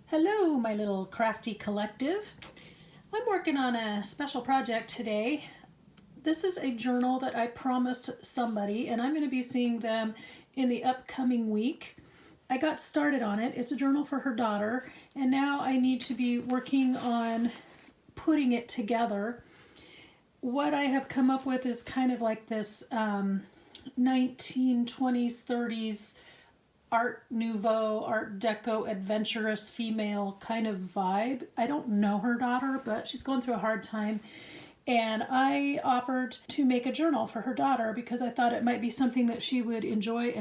Hello, my little crafty collective. I'm working on a special project today. This is a journal that I promised somebody, and I'm going to be seeing them in the upcoming week. I got started on it. It's a journal for her daughter, and now I need to be working on putting it together. What I have come up with is kind of like this 1920s, 30s art nouveau, art deco, adventurous female kind of vibe. I don't know her daughter, but she's going through a hard time. And I offered to make a journal for her daughter because I thought it might be something that she would enjoy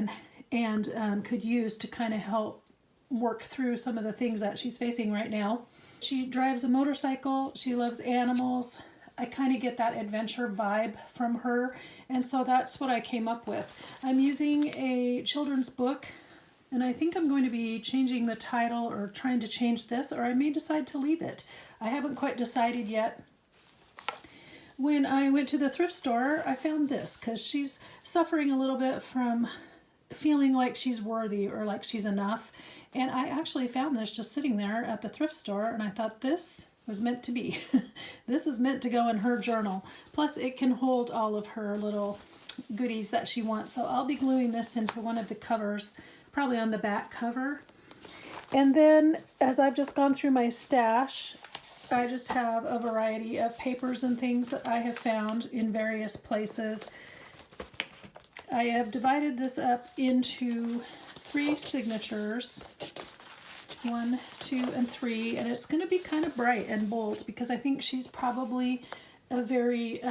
and could use to kind of help work through some of the things that she's facing right now. She drives a motorcycle. She loves animals. I kind of get that adventure vibe from her. And so that's what I came up with. I'm using a children's book, and I think I'm going to be changing the title or trying to change this, or I may decide to leave it. I haven't quite decided yet. When I went to the thrift store, I found this because she's suffering a little bit from feeling like she's worthy or like she's enough. And I actually found this just sitting there at the thrift store, and I thought this was meant to be. This is meant to go in her journal. Plus it can hold all of her little goodies that she wants. So I'll be gluing this into one of the covers, probably on the back cover. And then as I've just gone through my stash, I just have a variety of papers and things that I have found in various places. I have divided this up into 3 signatures, 1, 2, and 3, and it's going to be kind of bright and bold because I think she's probably a very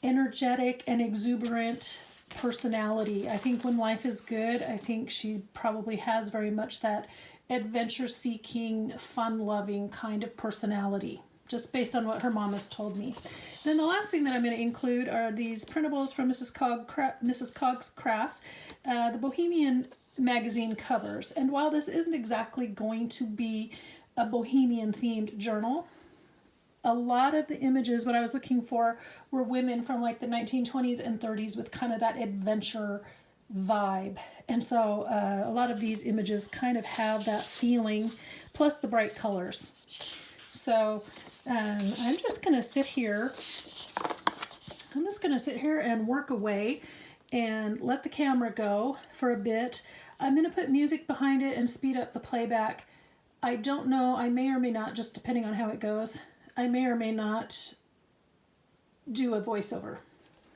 energetic and exuberant personality. I think when life is good, I think she probably has very much that adventure-seeking, fun-loving kind of personality, just based on what her mom has told me. Then the last thing that I'm going to include are these printables from Mrs. Cog's Crafts, the Bohemian magazine covers. And while this isn't exactly going to be a Bohemian-themed journal, a lot of the images, what I was looking for, were women from like the 1920s and 30s with kind of that adventure vibe. And so a lot of these images kind of have that feeling, plus the bright colors. So I'm just going to sit here. I'm just going to sit here and work away and let the camera go for a bit. I'm going to put music behind it and speed up the playback. I don't know, I may or may not, just depending on how it goes, I may or may not do a voiceover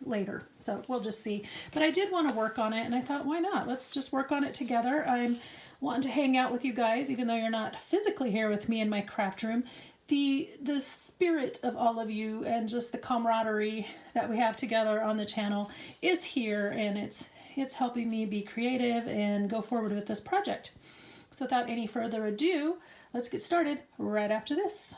later, so we'll just see. But I did want to work on it, and I thought, why not? Let's just work on it together. I'm wanting to hang out with you guys, even though you're not physically here with me in my craft room. The spirit of all of you and just the camaraderie that we have together on the channel is here, and it's helping me be creative and go forward with this project. So without any further ado, let's get started right after this.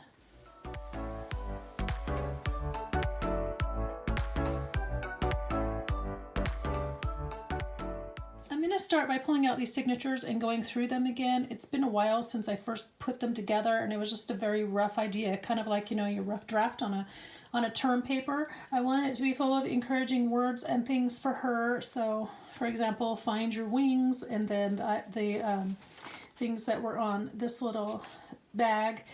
I'm going to start by pulling out these signatures and going through them again. It's been a while since I first put them together, and it was just a very rough idea, kind of like, you know, your rough draft on a term paper. I want it to be full of encouraging words and things for her. So, for example, find your wings, and then the things that were on this little bag.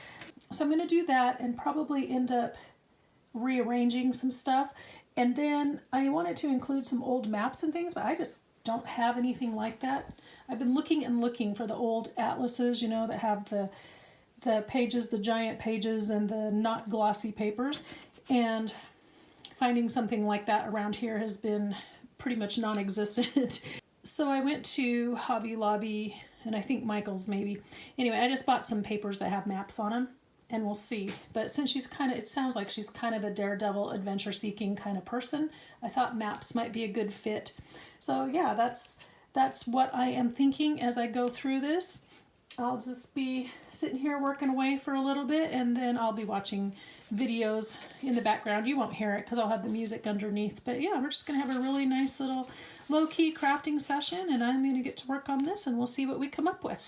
So I'm going to do that and probably end up rearranging some stuff. And then I wanted to include some old maps and things, but I just don't have anything like that. I've been looking and looking for the old atlases, you know, that have the pages, the giant pages, and the not glossy papers. And finding something like that around here has been pretty much non-existent. So I went to Hobby Lobby, and I think Michael's maybe. Anyway, I just bought some papers that have maps on them, and we'll see. But since she's kind of, it sounds like she's kind of a daredevil, adventure-seeking kind of person, I thought maps might be a good fit. So yeah, that's what I am thinking as I go through this. I'll just be sitting here working away for a little bit, and then I'll be watching videos in the background. You won't hear it because I'll have the music underneath. But yeah, we're just going to have a really nice little low-key crafting session, and I'm going to get to work on this, and we'll see what we come up with.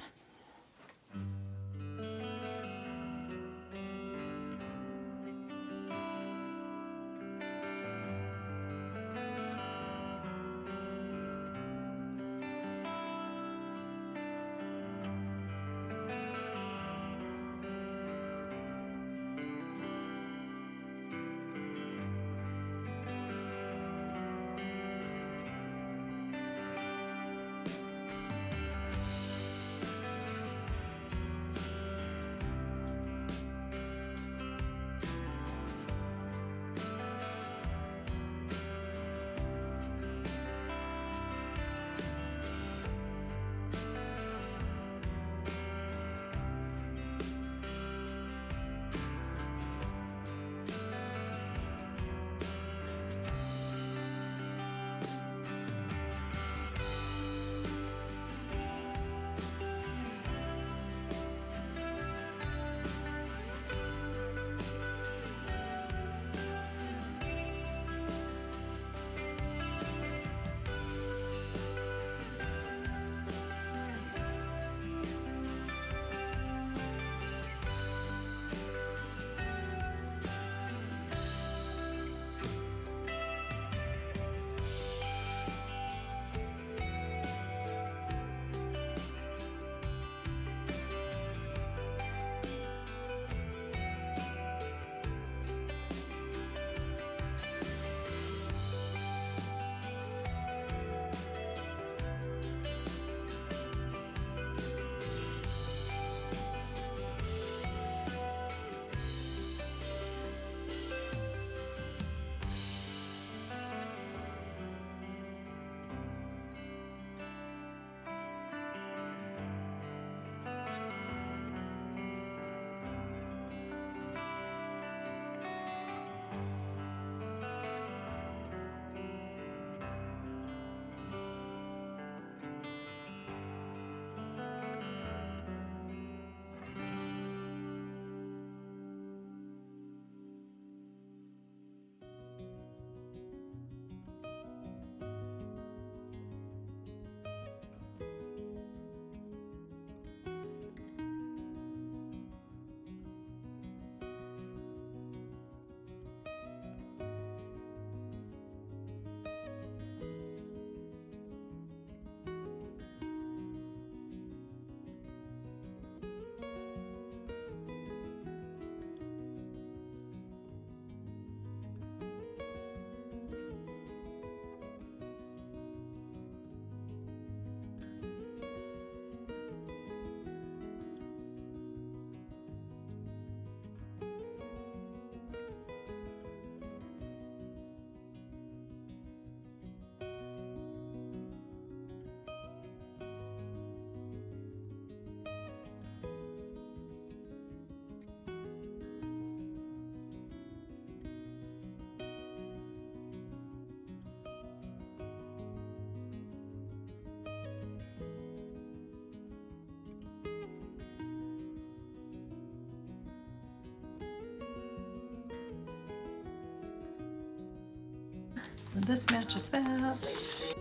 This matches that.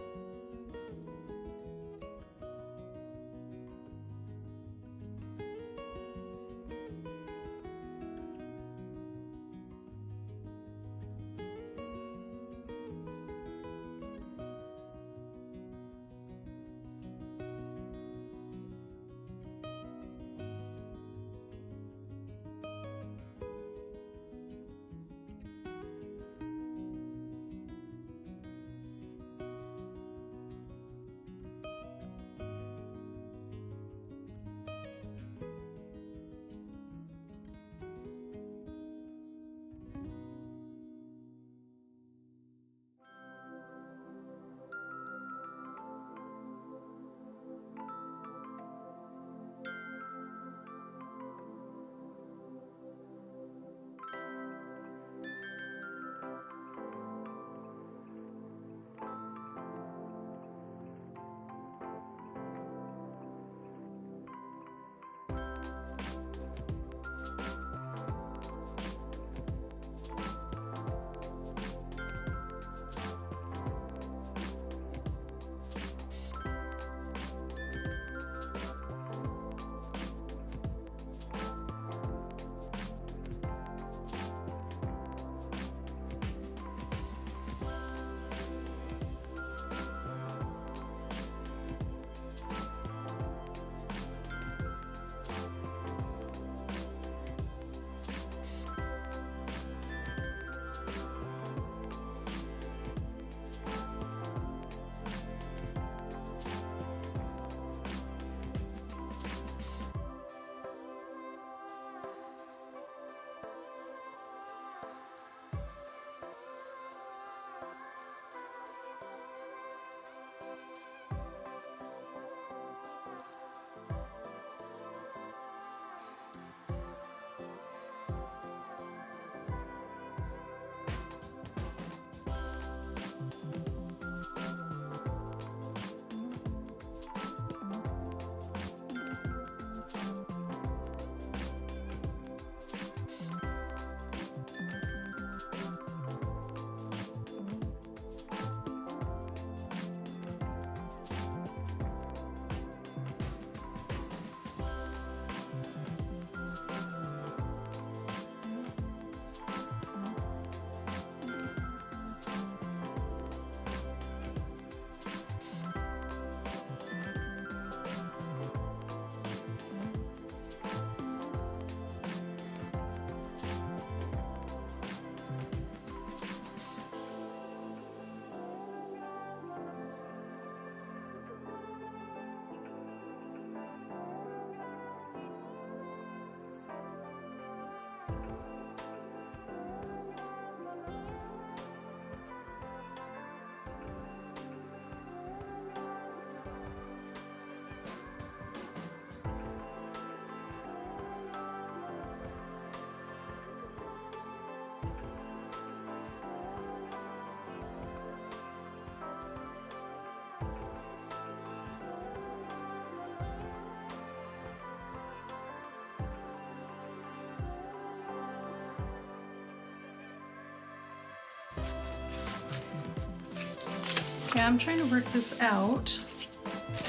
Yeah, I'm trying to work this out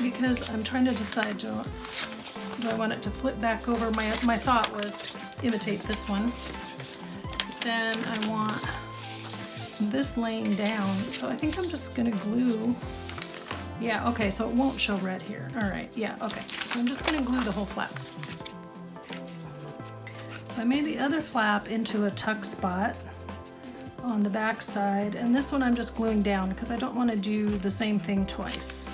because I'm trying to decide, do I want it to flip back over? My thought was to imitate this one. But then I want this laying down, so I think I'm just gonna glue. Yeah, okay, so it won't show red here. All right, yeah, okay. So I'm just gonna glue the whole flap. So I made the other flap into a tuck spot on the back side, and this one I'm just gluing down because I don't want to do the same thing twice.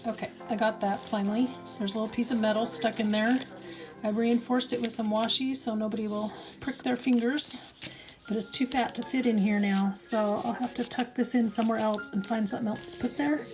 Okay, I got that finally. There's a little piece of metal stuck in there. I reinforced it with some washi so nobody will prick their fingers, but it's too fat to fit in here now, so I'll have to tuck this in somewhere else and find something else to put there.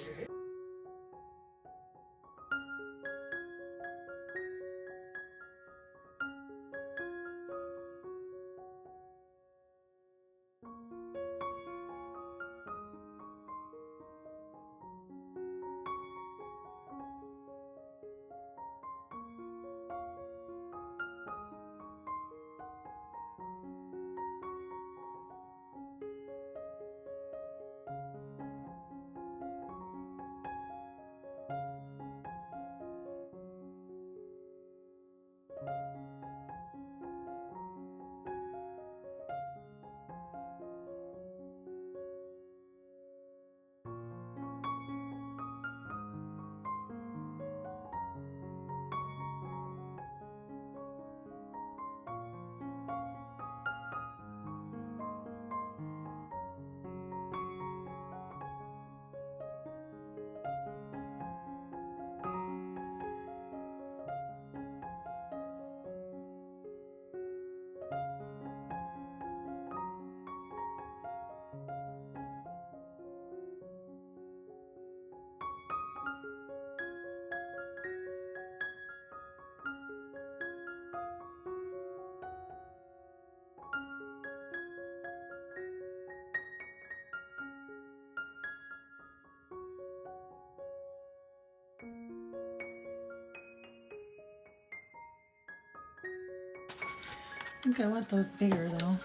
I think I want those bigger though.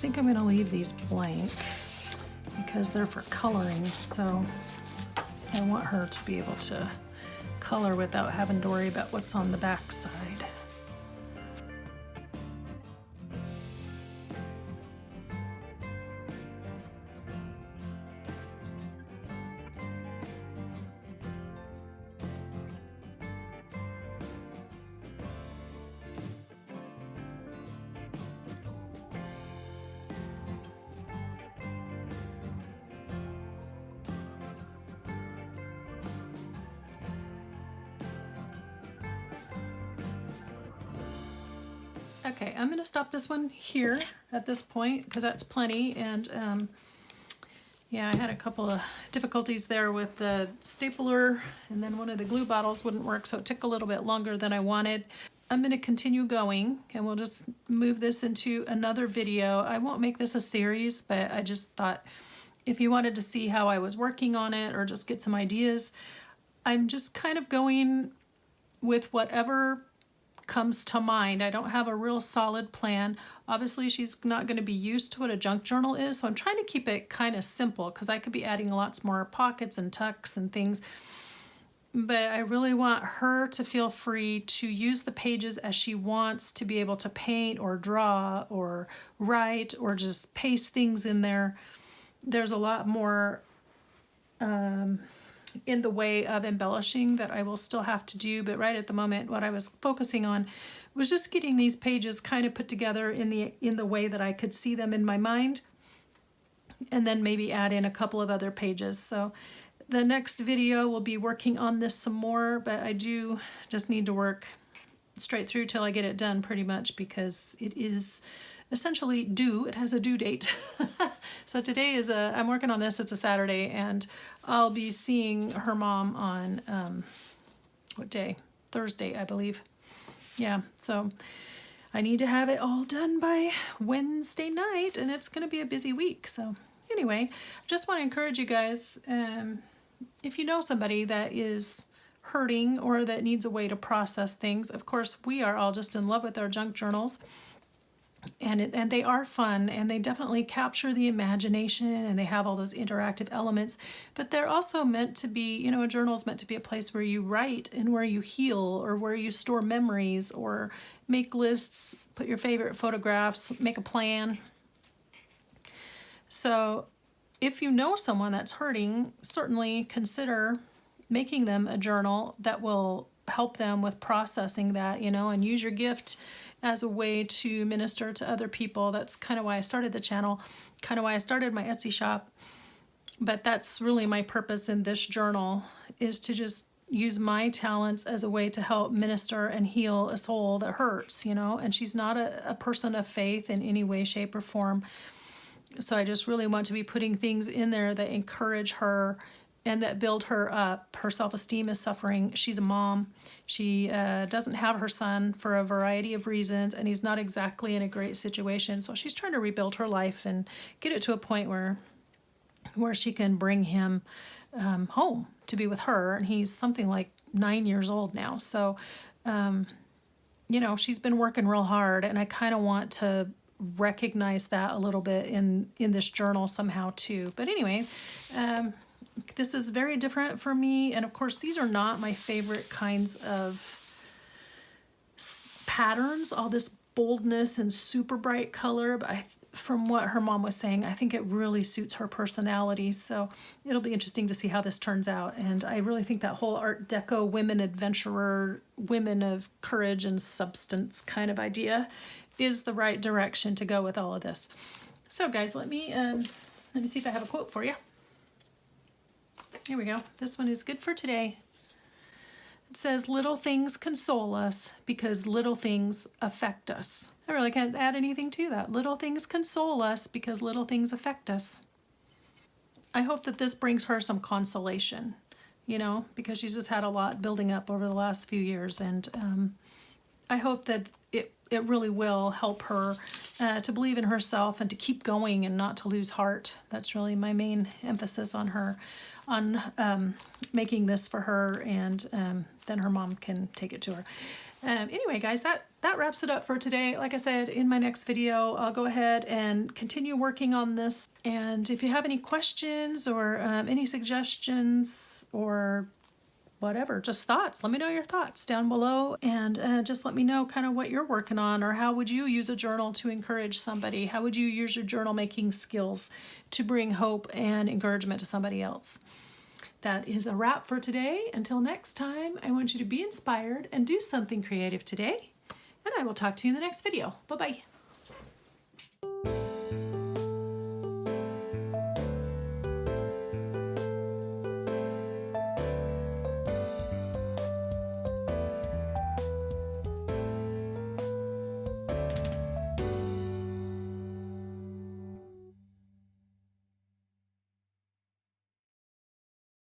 think I'm gonna leave these blank because they're for coloring, so I want her to be able to color without having to worry about what's on the back side. Okay, I'm gonna stop this one here at this point because that's plenty, and yeah, I had a couple of difficulties there with the stapler, and then one of the glue bottles wouldn't work, so it took a little bit longer than I wanted. I'm gonna continue going, and we'll just move this into another video. I won't make this a series, but I just thought if you wanted to see how I was working on it or just get some ideas, I'm just kind of going with whatever comes to mind. I don't have a real solid plan. Obviously, she's not going to be used to what a junk journal is, so I'm trying to keep it kind of simple because I could be adding lots more pockets and tucks and things. But I really want her to feel free to use the pages as she wants, to be able to paint or draw or write or just paste things in there. There's a lot more in the way of embellishing that I will still have to do, but right at the moment what I was focusing on was just getting these pages kind of put together in the way that I could see them in my mind, and then maybe add in a couple of other pages. So the next video will be working on this some more, but I do just need to work straight through till I get it done pretty much, because it is essentially due. It has a due date. So today is I'm working on this, it's a Saturday, and I'll be seeing her mom on, what day? Thursday, I believe. Yeah, so I need to have it all done by Wednesday night, and it's going to be a busy week. So anyway, I just want to encourage you guys, if you know somebody that is hurting or that needs a way to process things, of course, we are all just in love with our junk journals. And they are fun, and they definitely capture the imagination, and they have all those interactive elements, but they're also meant to be, you know, a journal is meant to be a place where you write and where you heal, or where you store memories, or make lists, put your favorite photographs, make a plan. So if you know someone that's hurting, certainly consider making them a journal that will help them with processing that, you know, and use your gift as a way to minister to other people. That's kind of why I started the channel, kind of why I started my Etsy shop. But that's really my purpose in this journal, is to just use my talents as a way to help minister and heal a soul that hurts, you know, and she's not a person of faith in any way, shape, or form. So I just really want to be putting things in there that encourage her and that build her up. Her self-esteem is suffering. She's a mom. She doesn't have her son for a variety of reasons, and he's not exactly in a great situation. So she's trying to rebuild her life and get it to a point where she can bring him home to be with her. And he's something like 9 years old now. So, you know, she's been working real hard, and I kind of want to recognize that a little bit in this journal somehow too. But anyway, this is very different for me, and of course these are not my favorite kinds of patterns, all this boldness and super bright color, but from what her mom was saying, I think it really suits her personality, so it'll be interesting to see how this turns out. And I really think that whole Art Deco women adventurer, women of courage and substance kind of idea is the right direction to go with all of this. So guys, let me see if I have a quote for you. Here we go. This one is good for today. It says, "Little things console us because little things affect us." I really can't add anything to that. Little things console us because little things affect us. I hope that this brings her some consolation, you know, because she's just had a lot building up over the last few years, and I hope that it really will help her to believe in herself and to keep going and not to lose heart. That's really my main emphasis on her. on making this for her, and then her mom can take it to her. Anyway, guys, that wraps it up for today. Like I said, in my next video, I'll go ahead and continue working on this. And if you have any questions or any suggestions or whatever, just thoughts, let me know your thoughts down below, and just let me know kind of what you're working on, or how would you use a journal to encourage somebody? How would you use your journal making skills to bring hope and encouragement to somebody else? That is a wrap for today. Until next time, I want you to be inspired and do something creative today, and I will talk to you in the next video. Bye-bye.